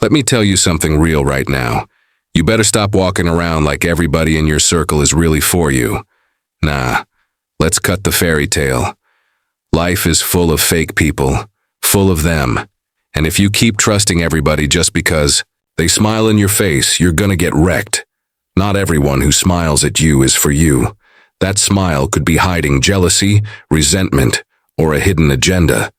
Let me tell you something real right now. You better stop walking around like everybody in your circle is really for you. Nah, let's cut the fairy tale. Life is full of fake people, full of them. And if you keep trusting everybody just because they smile in your face, you're gonna get wrecked. Not everyone who smiles at you is for you. That smile could be hiding jealousy, resentment, or a hidden agenda.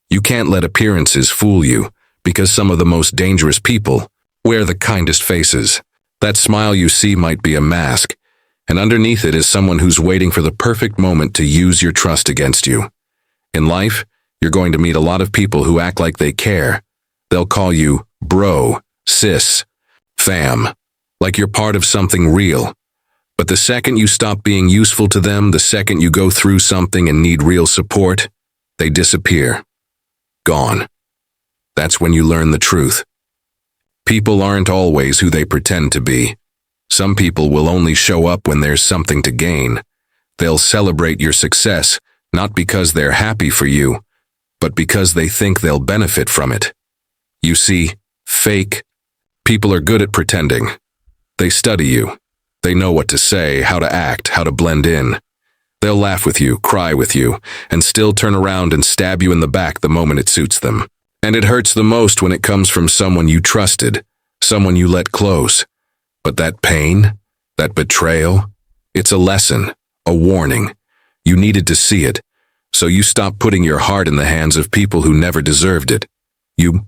You can't let appearances fool you, because some of the most dangerous people wear the kindest faces. That smile you see might be a mask, and underneath it is someone who's waiting for the perfect moment to use your trust against you. In life, you're going to meet a lot of people who act like they care. They'll call you bro, sis, fam, like you're part of something real. But the second you stop being useful to them, the second you go through something and need real support, they disappear. Gone. That's when you learn the truth. People aren't always who they pretend to be. Some people will only show up when there's something to gain. They'll celebrate your success, not because they're happy for you, but because they think they'll benefit from it. You see, fake people are good at pretending. They study you. They know what to say, how to act, how to blend in. They'll laugh with you, cry with you, and still turn around and stab you in the back the moment it suits them. And it hurts the most when it comes from someone you trusted, someone you let close. But that pain, that betrayal, it's a lesson, a warning. You needed to see it, so you stopped putting your heart in the hands of people who never deserved it. You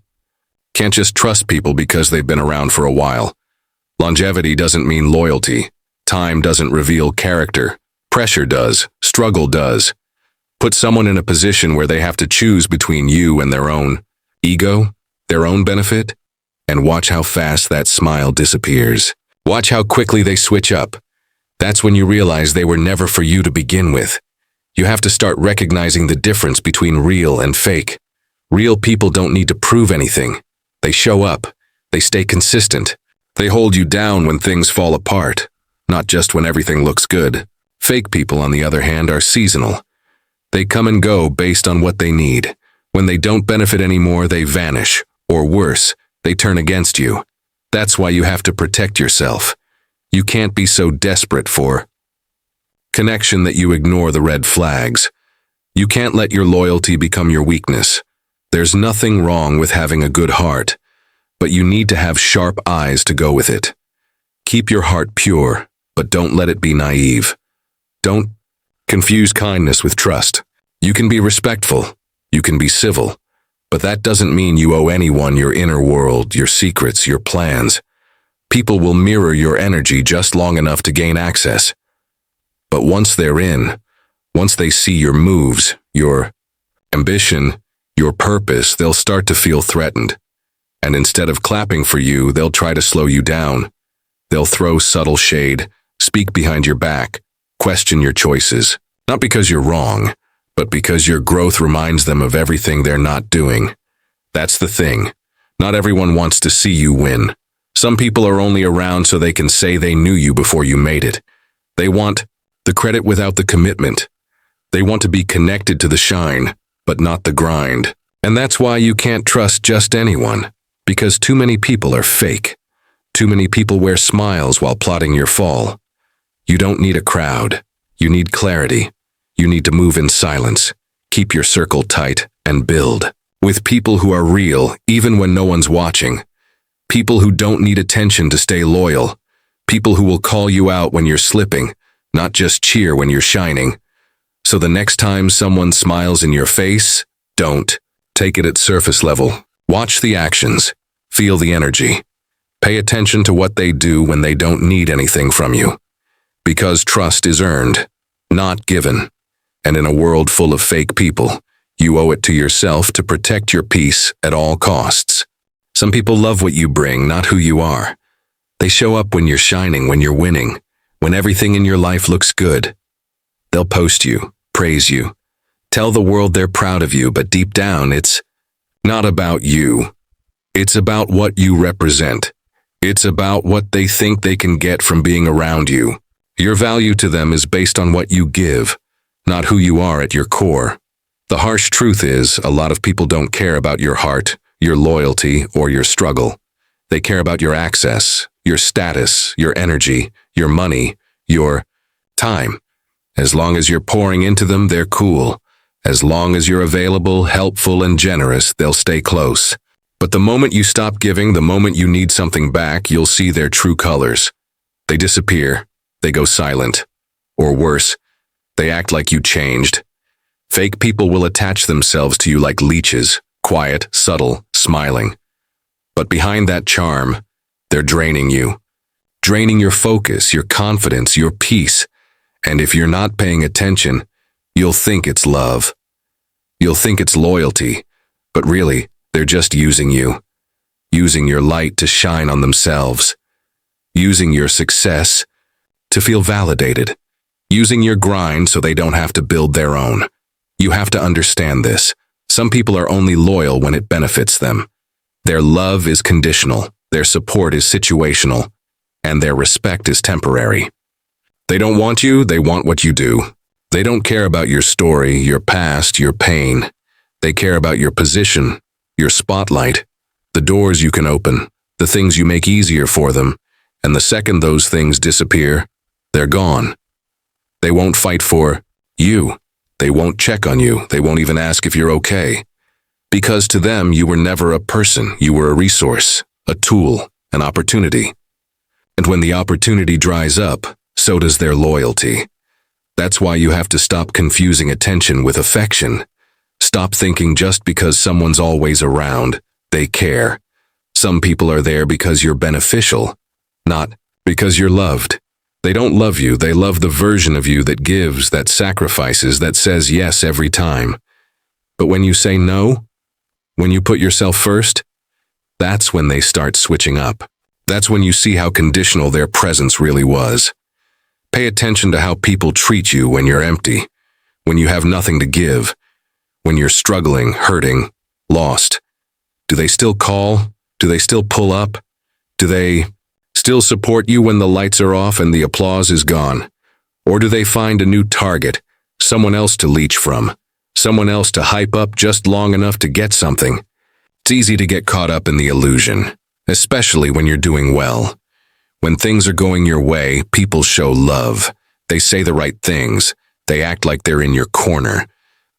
can't just trust people because they've been around for a while. Longevity doesn't mean loyalty. Time doesn't reveal character. Pressure does. Struggle does. Put someone in a position where they have to choose between you and their own ego, their own benefit, and watch how fast that smile disappears. Watch how quickly they switch up. That's when you realize they were never for you to begin with. You have to start recognizing the difference between real and fake. Real people don't need to prove anything. They show up. They stay consistent. They hold you down when things fall apart, not just when everything looks good. Fake people, on the other hand, are seasonal. They come and go based on what they need. When they don't benefit anymore, they vanish. Or worse, they turn against you. That's why you have to protect yourself. You can't be so desperate for connection that you ignore the red flags. You can't let your loyalty become your weakness. There's nothing wrong with having a good heart, but you need to have sharp eyes to go with it. Keep your heart pure, but don't let it be naive. Don't confuse kindness with trust. You can be respectful. You can be civil. But that doesn't mean you owe anyone your inner world, your secrets, your plans. People will mirror your energy just long enough to gain access. But once they're in, once they see your moves, your ambition, your purpose, they'll start to feel threatened. And instead of clapping for you, they'll try to slow you down. They'll throw subtle shade, speak behind your back, question your choices. Not because you're wrong, but because your growth reminds them of everything they're not doing. That's the thing. Not everyone wants to see you win. Some people are only around so they can say they knew you before you made it. They want the credit without the commitment. They want to be connected to the shine, but not the grind. And that's why you can't trust just anyone, because too many people are fake. Too many people wear smiles while plotting your fall. You don't need a crowd. You need clarity. You need to move in silence, keep your circle tight, and build with people who are real, even when no one's watching. People who don't need attention to stay loyal. People who will call you out when you're slipping, not just cheer when you're shining. So the next time someone smiles in your face, don't take it at surface level. Watch the actions. Feel the energy. Pay attention to what they do when they don't need anything from you. Because trust is earned, not given. And in a world full of fake people, you owe it to yourself to protect your peace at all costs. Some people love what you bring, not who you are. They show up when you're shining, when you're winning, when everything in your life looks good. They'll post you, praise you, tell the world they're proud of you, but deep down, it's not about you. It's about what you represent. It's about what they think they can get from being around you. Your value to them is based on what you give, not who you are at your core. The harsh truth is, a lot of people don't care about your heart, your loyalty, or your struggle. They care about your access, your status, your energy, your money, your time. As long as you're pouring into them, they're cool. As long as you're available, helpful, and generous, they'll stay close. But the moment you stop giving, the moment you need something back, you'll see their true colors. They disappear. They go silent. Or worse, they act like you changed. Fake people will attach themselves to you like leeches, quiet, subtle, smiling. But behind that charm, they're draining you. Draining your focus, your confidence, your peace. And if you're not paying attention, you'll think it's love. You'll think it's loyalty. But really, they're just using you. Using your light to shine on themselves. Using your success to feel validated. Using your grind so they don't have to build their own. You have to understand this. Some people are only loyal when it benefits them. Their love is conditional, their support is situational, and their respect is temporary. They don't want you, they want what you do. They don't care about your story, your past, your pain. They care about your position, your spotlight, the doors you can open, the things you make easier for them, and the second those things disappear, they're gone. They won't fight for you. They won't check on you. They won't even ask if you're okay. Because to them, you were never a person. You were a resource, a tool, an opportunity. And when the opportunity dries up, so does their loyalty. That's why you have to stop confusing attention with affection. Stop thinking just because someone's always around, they care. Some people are there because you're beneficial, not because you're loved. They don't love you, they love the version of you that gives, that sacrifices, that says yes every time. But when you say no, when you put yourself first, that's when they start switching up. That's when you see how conditional their presence really was. Pay attention to how people treat you when you're empty, when you have nothing to give, when you're struggling, hurting, lost. Do they still call? Do they still pull up? Do they still support you when the lights are off and the applause is gone? Or do they find a new target, someone else to leech from, someone else to hype up just long enough to get something? It's easy to get caught up in the illusion, especially when you're doing well. When things are going your way, people show love. They say the right things. They act like they're in your corner.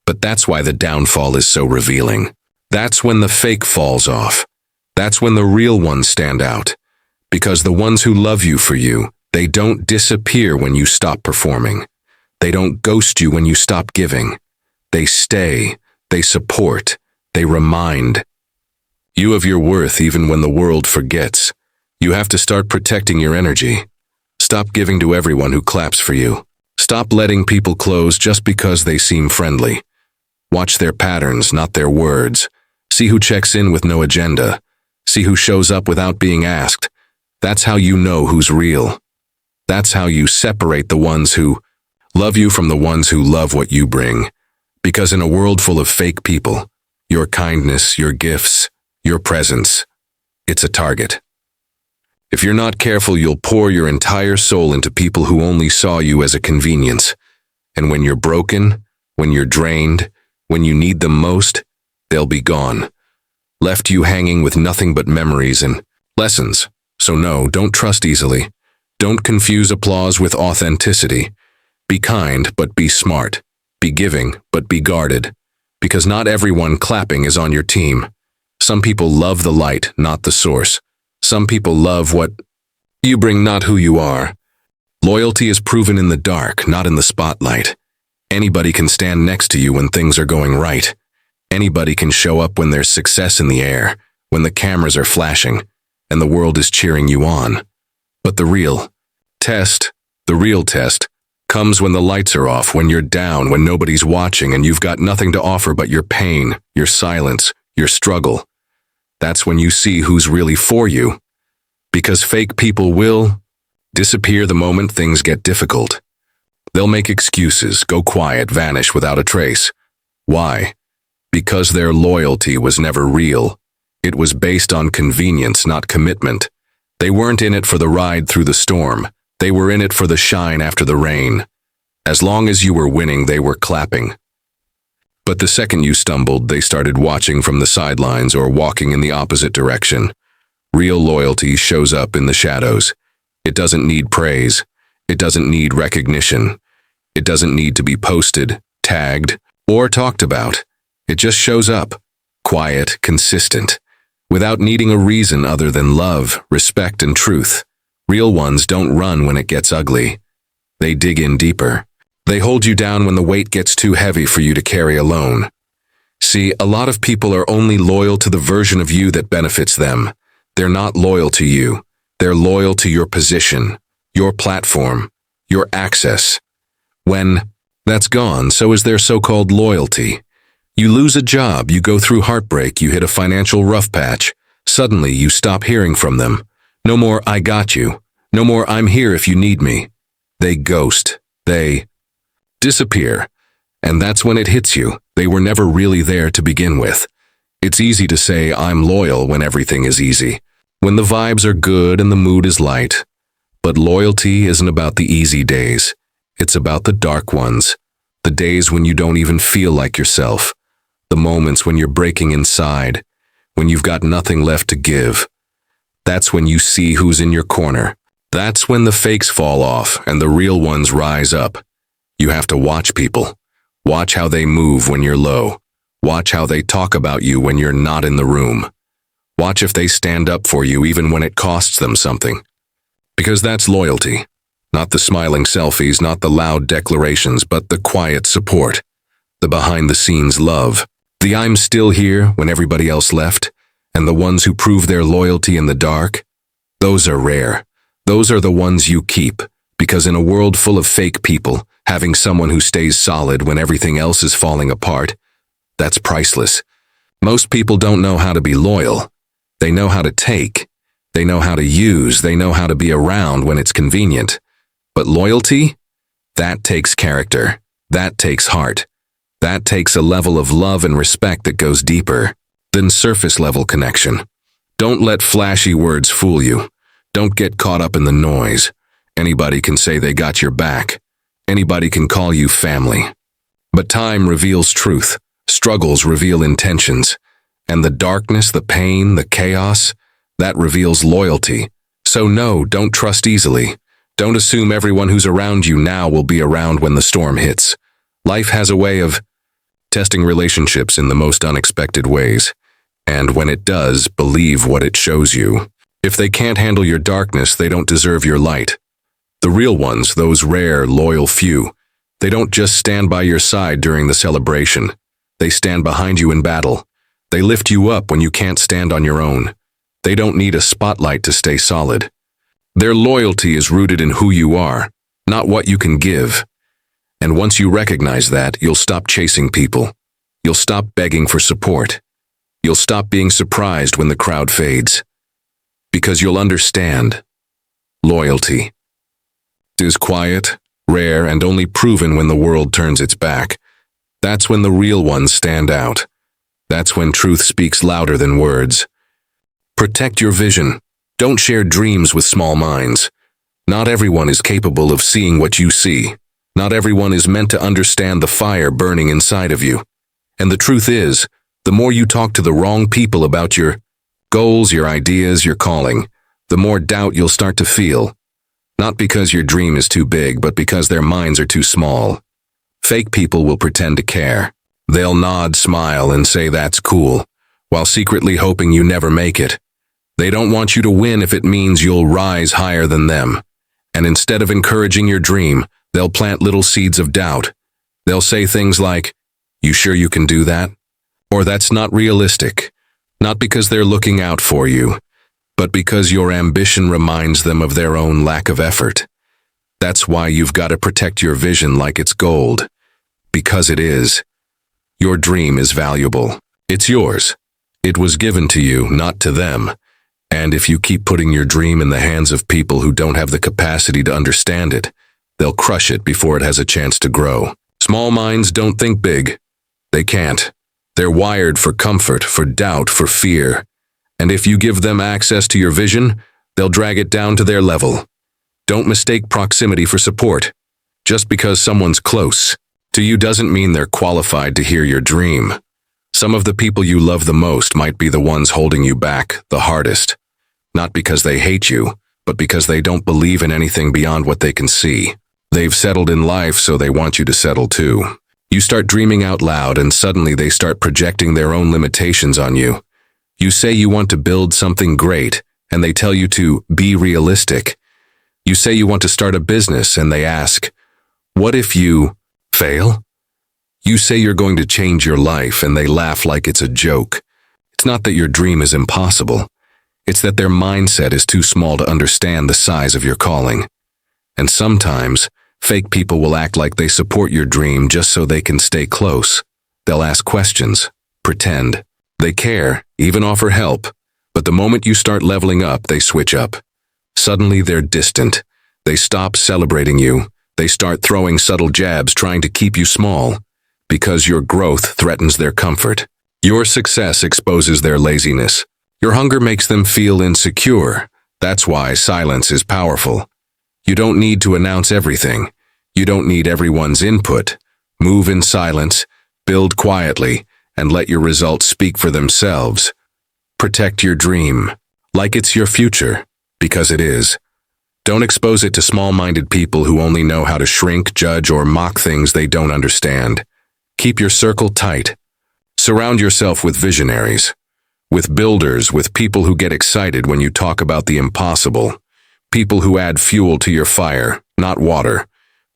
But that's why the downfall is so revealing. That's when the fake falls off. That's when the real ones stand out. Because the ones who love you for you, they don't disappear when you stop performing. They don't ghost you when you stop giving. They stay, they support, they remind you of your worth even when the world forgets. You have to start protecting your energy. Stop giving to everyone who claps for you. Stop letting people close just because they seem friendly. Watch their patterns, not their words. See who checks in with no agenda. See who shows up without being asked. That's how you know who's real. That's how you separate the ones who love you from the ones who love what you bring. Because in a world full of fake people, your kindness, your gifts, your presence, it's a target. If you're not careful, you'll pour your entire soul into people who only saw you as a convenience. And when you're broken, when you're drained, when you need them most, they'll be gone. Left you hanging with nothing but memories and lessons. So no, don't trust easily. Don't confuse applause with authenticity. Be kind, but be smart. Be giving, but be guarded. Because not everyone clapping is on your team. Some people love the light, not the source. Some people love what you bring, not who you are. Loyalty is proven in the dark, not in the spotlight. Anybody can stand next to you when things are going right. Anybody can show up when there's success in the air, when the cameras are flashing, and the world is cheering you on. But the real test comes when the lights are off, when you're down, when nobody's watching and you've got nothing to offer but your pain, your silence, your struggle. That's when you see who's really for you. Because fake people will disappear the moment things get difficult. They'll make excuses, go quiet, vanish without a trace. Why? Because their loyalty was never real. It was based on convenience, not commitment. They weren't in it for the ride through the storm. They were in it for the shine after the rain. As long as you were winning, they were clapping. But the second you stumbled, they started watching from the sidelines or walking in the opposite direction. Real loyalty shows up in the shadows. It doesn't need praise. It doesn't need recognition. It doesn't need to be posted, tagged, or talked about. It just shows up, quiet, consistent, without needing a reason other than love, respect, and truth. Real ones don't run when it gets ugly. They dig in deeper. They hold you down when the weight gets too heavy for you to carry alone. See, a lot of people are only loyal to the version of you that benefits them. They're not loyal to you. They're loyal to your position, your platform, your access. When that's gone, so is their so-called loyalty. You lose a job, you go through heartbreak, you hit a financial rough patch. Suddenly, you stop hearing from them. No more, I got you. No more, I'm here if you need me. They ghost. They disappear. And that's when it hits you. They were never really there to begin with. It's easy to say I'm loyal when everything is easy, when the vibes are good and the mood is light. But loyalty isn't about the easy days. It's about the dark ones, the days when you don't even feel like yourself, the moments when you're breaking inside, when you've got nothing left to give. That's when you see who's in your corner. That's when the fakes fall off and the real ones rise up. You have to watch people. Watch how they move when you're low. Watch how they talk about you when you're not in the room. Watch if they stand up for you even when it costs them something. Because that's loyalty. Not the smiling selfies, not the loud declarations, but the quiet support. The behind-the-scenes love. The I'm still here when everybody else left. And the ones who prove their loyalty in the dark. Those are rare. Those are the ones you keep. Because in a world full of fake people, having someone who stays solid when everything else is falling apart, that's priceless. Most people don't know how to be loyal. They know how to take. They know how to use. They know how to be around when it's convenient. But loyalty? That takes character. That takes heart. That takes a level of love and respect that goes deeper than surface-level connection. Don't let flashy words fool you. Don't get caught up in the noise. Anybody can say they got your back. Anybody can call you family. But time reveals truth. Struggles reveal intentions. And the darkness, the pain, the chaos, that reveals loyalty. So no, don't trust easily. Don't assume everyone who's around you now will be around when the storm hits. Life has a way of testing relationships in the most unexpected ways. And when it does, believe what it shows you. If they can't handle your darkness, they don't deserve your light. The real ones, those rare, loyal few, they don't just stand by your side during the celebration. They stand behind you in battle. They lift you up when you can't stand on your own. They don't need a spotlight to stay solid. Their loyalty is rooted in who you are, not what you can give. And once you recognize that, you'll stop chasing people. You'll stop begging for support. You'll stop being surprised when the crowd fades. Because you'll understand. Loyalty is quiet, rare, and only proven when the world turns its back. That's when the real ones stand out. That's when truth speaks louder than words. Protect your vision. Don't share dreams with small minds. Not everyone is capable of seeing what you see. Not everyone is meant to understand the fire burning inside of you. And the truth is, the more you talk to the wrong people about your goals, your ideas, your calling, the more doubt you'll start to feel. Not because your dream is too big, but because their minds are too small. Fake people will pretend to care. They'll nod, smile, and say that's cool, while secretly hoping you never make it. They don't want you to win if it means you'll rise higher than them. And instead of encouraging your dream, they'll plant little seeds of doubt. They'll say things like, "You sure you can do that?" Or "That's not realistic." Not because they're looking out for you, but because your ambition reminds them of their own lack of effort. That's why you've got to protect your vision like it's gold. Because it is. Your dream is valuable. It's yours. It was given to you, not to them. And if you keep putting your dream in the hands of people who don't have the capacity to understand it, they'll crush it before it has a chance to grow. Small minds don't think big. They can't. They're wired for comfort, for doubt, for fear. And if you give them access to your vision, they'll drag it down to their level. Don't mistake proximity for support. Just because someone's close to you doesn't mean they're qualified to hear your dream. Some of the people you love the most might be the ones holding you back the hardest. not because they hate you, but because they don't believe in anything beyond what they can see. They've settled in life, so they want you to settle too. You start dreaming out loud, and suddenly they start projecting their own limitations on you. You say you want to build something great, and they tell you to be realistic. You say you want to start a business, and they ask, what if you fail? You say you're going to change your life, and they laugh like it's a joke. It's not that your dream is impossible. It's that their mindset is too small to understand the size of your calling. And sometimes, fake people will act like they support your dream just so they can stay close. They'll ask questions, pretend. They care, even offer help. But the moment you start leveling up, they switch up. Suddenly they're distant. They stop celebrating you. They start throwing subtle jabs trying to keep you small. Because your growth threatens their comfort. Your success exposes their laziness. Your hunger makes them feel insecure. That's why silence is powerful. You don't need to announce everything. You don't need everyone's input. Move in silence, build quietly, and let your results speak for themselves. Protect your dream, like it's your future, because it is. Don't expose it to small-minded people who only know how to shrink, judge, or mock things they don't understand. Keep your circle tight. Surround yourself with visionaries, with builders, with people who get excited when you talk about the impossible. People who add fuel to your fire, not water.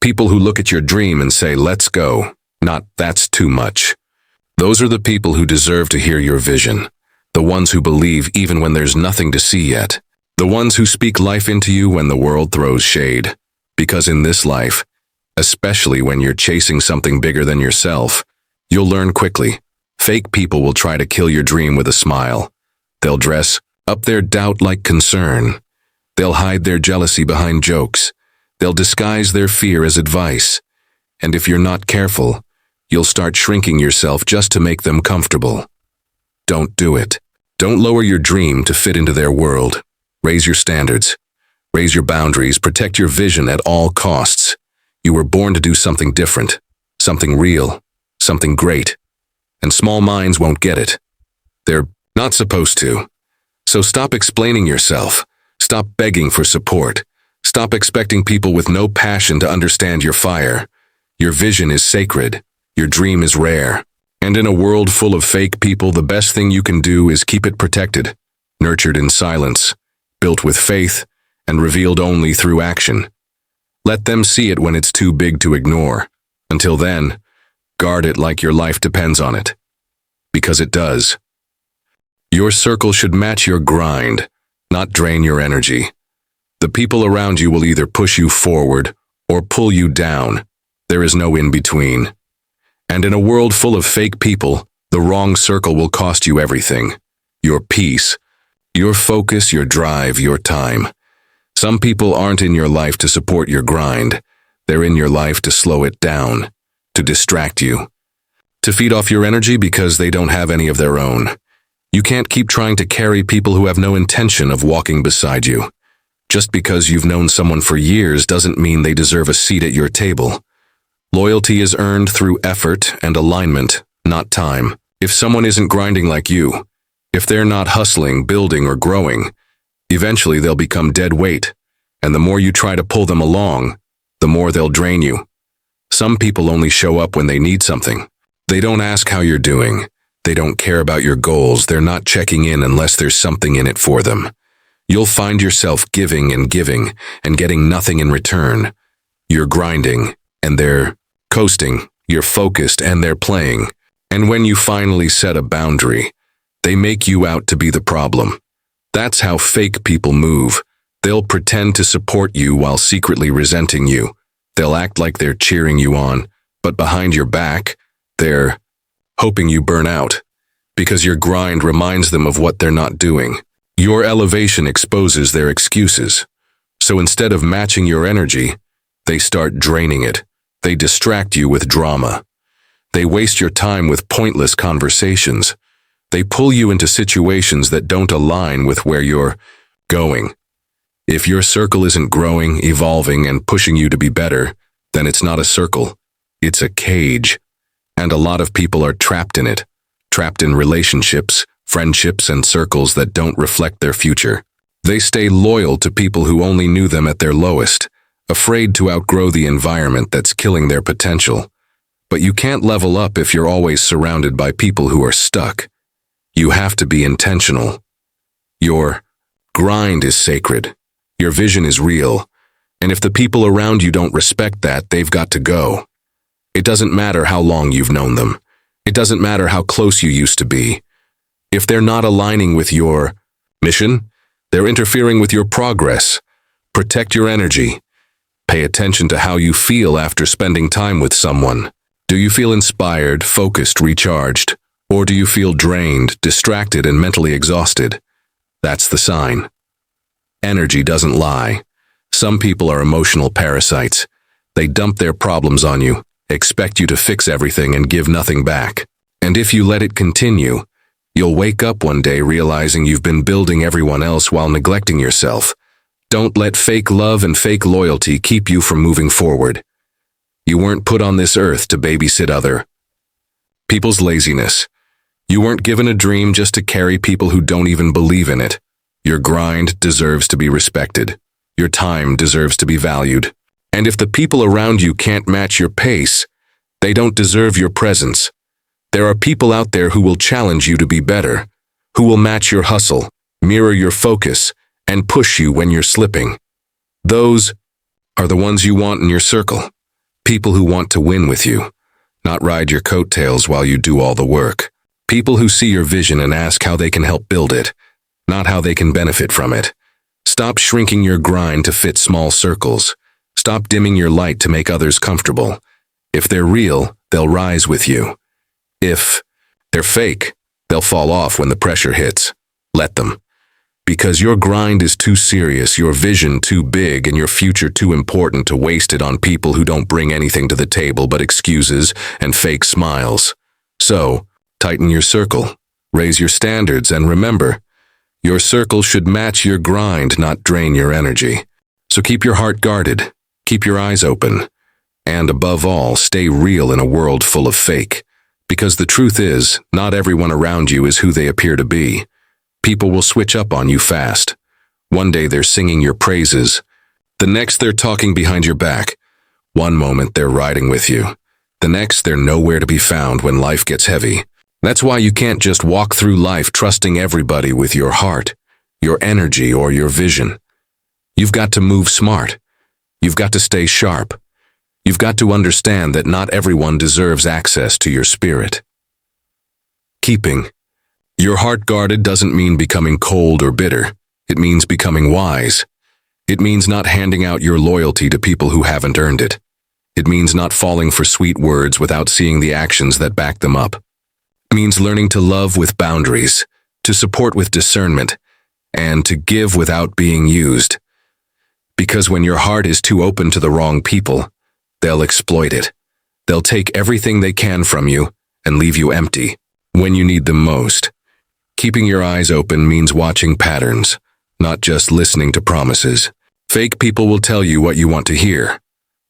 People who look at your dream and say, let's go, not that's too much. Those are the people who deserve to hear your vision. The ones who believe even when there's nothing to see yet. The ones who speak life into you when the world throws shade. Because in this life, especially when you're chasing something bigger than yourself, you'll learn quickly. Fake people will try to kill your dream with a smile. They'll dress up their doubt like concern. They'll hide their jealousy behind jokes. They'll disguise their fear as advice. And if you're not careful, you'll start shrinking yourself just to make them comfortable. Don't do it. Don't lower your dream to fit into their world. Raise your standards. Raise your boundaries. Protect your vision at all costs. You were born to do something different, something real, something great. And small minds won't get it. They're not supposed to. So stop explaining yourself. Stop begging for support. Stop expecting people with no passion to understand your fire. Your vision is sacred. Your dream is rare. And in a world full of fake people, the best thing you can do is keep it protected, nurtured in silence, built with faith, and revealed only through action. Let them see it when it's too big to ignore. Until then, guard it like your life depends on it. Because it does. Your circle should match your grind, not drain your energy. The people around you will either push you forward or pull you down. There is no in between. And in a world full of fake people, the wrong circle will cost you everything. Your peace, your focus, your drive, your time. Some people aren't in your life to support your grind. They're in your life to slow it down, to distract you, to feed off your energy because they don't have any of their own. You can't keep trying to carry people who have no intention of walking beside you. Just because you've known someone for years doesn't mean they deserve a seat at your table. Loyalty is earned through effort and alignment, not time. If someone isn't grinding like you, if they're not hustling, building, or growing, eventually they'll become dead weight. And the more you try to pull them along, the more they'll drain you. Some people only show up when they need something. They don't ask how you're doing. They don't care about your goals. They're not checking in unless there's something in it for them. You'll find yourself giving and getting nothing in return. You're grinding, and they're coasting. You're focused, and they're playing. And when you finally set a boundary, they make you out to be the problem. That's how fake people move. They'll pretend to support you while secretly resenting you. They'll act like they're cheering you on, but behind your back, they're hoping you burn out, because your grind reminds them of what they're not doing. Your elevation exposes their excuses. So instead of matching your energy, they start draining it. They distract you with drama. They waste your time with pointless conversations. They pull you into situations that don't align with where you're going. If your circle isn't growing, evolving, and pushing you to be better, then it's not a circle. It's a cage. And a lot of people are trapped in it, trapped in relationships, friendships, and circles that don't reflect their future. They stay loyal to people who only knew them at their lowest, afraid to outgrow the environment that's killing their potential. But you can't level up if you're always surrounded by people who are stuck. You have to be intentional. Your grind is sacred. Your vision is real. And if the people around you don't respect that, they've got to go. It doesn't matter how long you've known them. It doesn't matter how close you used to be. If they're not aligning with your mission, they're interfering with your progress. Protect your energy. Pay attention to how you feel after spending time with someone. Do you feel inspired, focused, recharged? Or do you feel drained, distracted, and mentally exhausted? That's the sign. Energy doesn't lie. Some people are emotional parasites. They dump their problems on you, expect you to fix everything and give nothing back. And if you let it continue, you'll wake up one day realizing you've been building everyone else while neglecting yourself. Don't let fake love and fake loyalty keep you from moving forward. You weren't put on this earth to babysit other people's laziness. You weren't given a dream just to carry people who don't even believe in it. Your grind deserves to be respected. Your time deserves to be valued. And if the people around you can't match your pace, they don't deserve your presence. There are people out there who will challenge you to be better, who will match your hustle, mirror your focus, and push you when you're slipping. Those are the ones you want in your circle. People who want to win with you, not ride your coattails while you do all the work. People who see your vision and ask how they can help build it, not how they can benefit from it. Stop shrinking your grind to fit small circles. Stop dimming your light to make others comfortable. If they're real, they'll rise with you. If they're fake, they'll fall off when the pressure hits. Let them. Because your grind is too serious, your vision too big, and your future too important to waste it on people who don't bring anything to the table but excuses and fake smiles. So, tighten your circle, raise your standards, and remember, your circle should match your grind, not drain your energy. So keep your heart guarded, keep your eyes open, and above all, stay real in a world full of fake. Because the truth is, not everyone around you is who they appear to be. People will switch up on you fast. One day they're singing your praises. The next they're talking behind your back. One moment they're riding with you. The next they're nowhere to be found when life gets heavy. That's why you can't just walk through life trusting everybody with your heart, your energy, or your vision. You've got to move smart. You've got to stay sharp. You've got to understand that not everyone deserves access to your spirit. Keeping your heart guarded doesn't mean becoming cold or bitter. It means becoming wise. It means not handing out your loyalty to people who haven't earned it. It means not falling for sweet words without seeing the actions that back them up. It means learning to love with boundaries, to support with discernment, and to give without being used. Because when your heart is too open to the wrong people, they'll exploit it. They'll take everything they can from you and leave you empty when you need them most. Keeping your eyes open means watching patterns, not just listening to promises. Fake people will tell you what you want to hear.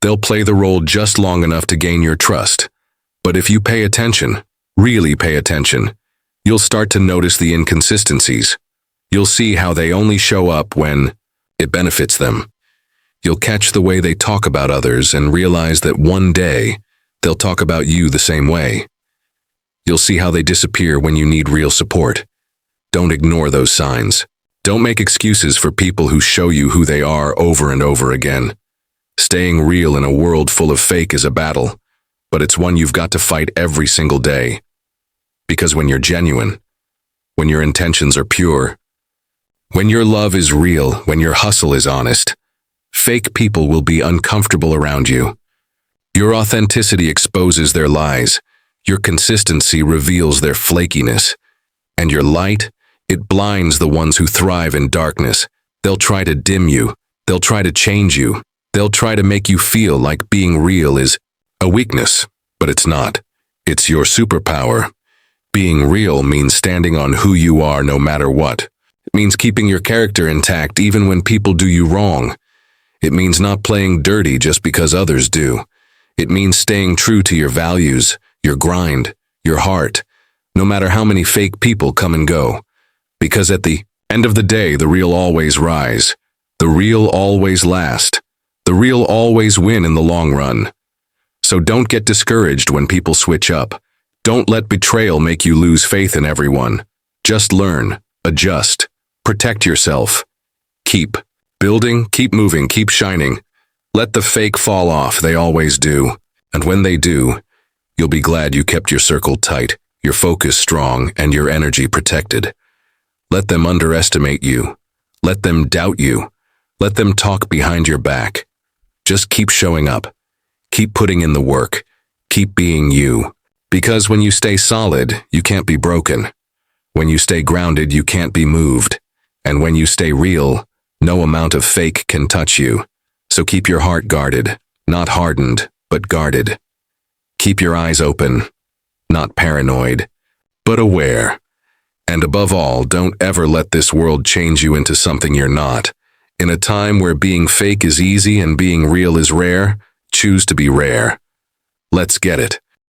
They'll play the role just long enough to gain your trust. But if you pay attention, really pay attention, you'll start to notice the inconsistencies. You'll see how they only show up when it benefits them. You'll catch the way they talk about others and realize that one day they'll talk about you the same way. You'll see how they disappear when you need real support. Don't ignore those signs. Don't make excuses for people who show you who they are over and over again. Staying real in a world full of fake is a battle, but it's one you've got to fight every single day. Because when you're genuine, when your intentions are pure, when your love is real, when your hustle is honest, fake people will be uncomfortable around you. Your authenticity exposes their lies. Your consistency reveals their flakiness. And your light, it blinds the ones who thrive in darkness. They'll try to dim you. They'll try to change you. They'll try to make you feel like being real is a weakness, but it's not. It's your superpower. Being real means standing on who you are no matter what. It means keeping your character intact even when people do you wrong. It means not playing dirty just because others do. It means staying true to your values, your grind, your heart, no matter how many fake people come and go. Because at the End of the day, the real always rise. The real always last. The real always win in the long run. So don't get discouraged when people switch up. Don't let betrayal make you lose faith in everyone. Just learn, adjust, protect yourself. Keep building, keep moving, keep shining. Let the fake fall off, they always do. And when they do, you'll be glad you kept your circle tight, your focus strong, and your energy protected. Let them underestimate you. Let them doubt you. Let them talk behind your back. Just keep showing up. Keep putting in the work. Keep being you. Because when you stay solid, you can't be broken. When you stay grounded, you can't be moved. And when you stay real, no amount of fake can touch you. So keep your heart guarded, not hardened, but guarded. Keep your eyes open, not paranoid, but aware. And above all, don't ever let this world change you into something you're not. In a time where being fake is easy and being real is rare, choose to be rare. Let's get it.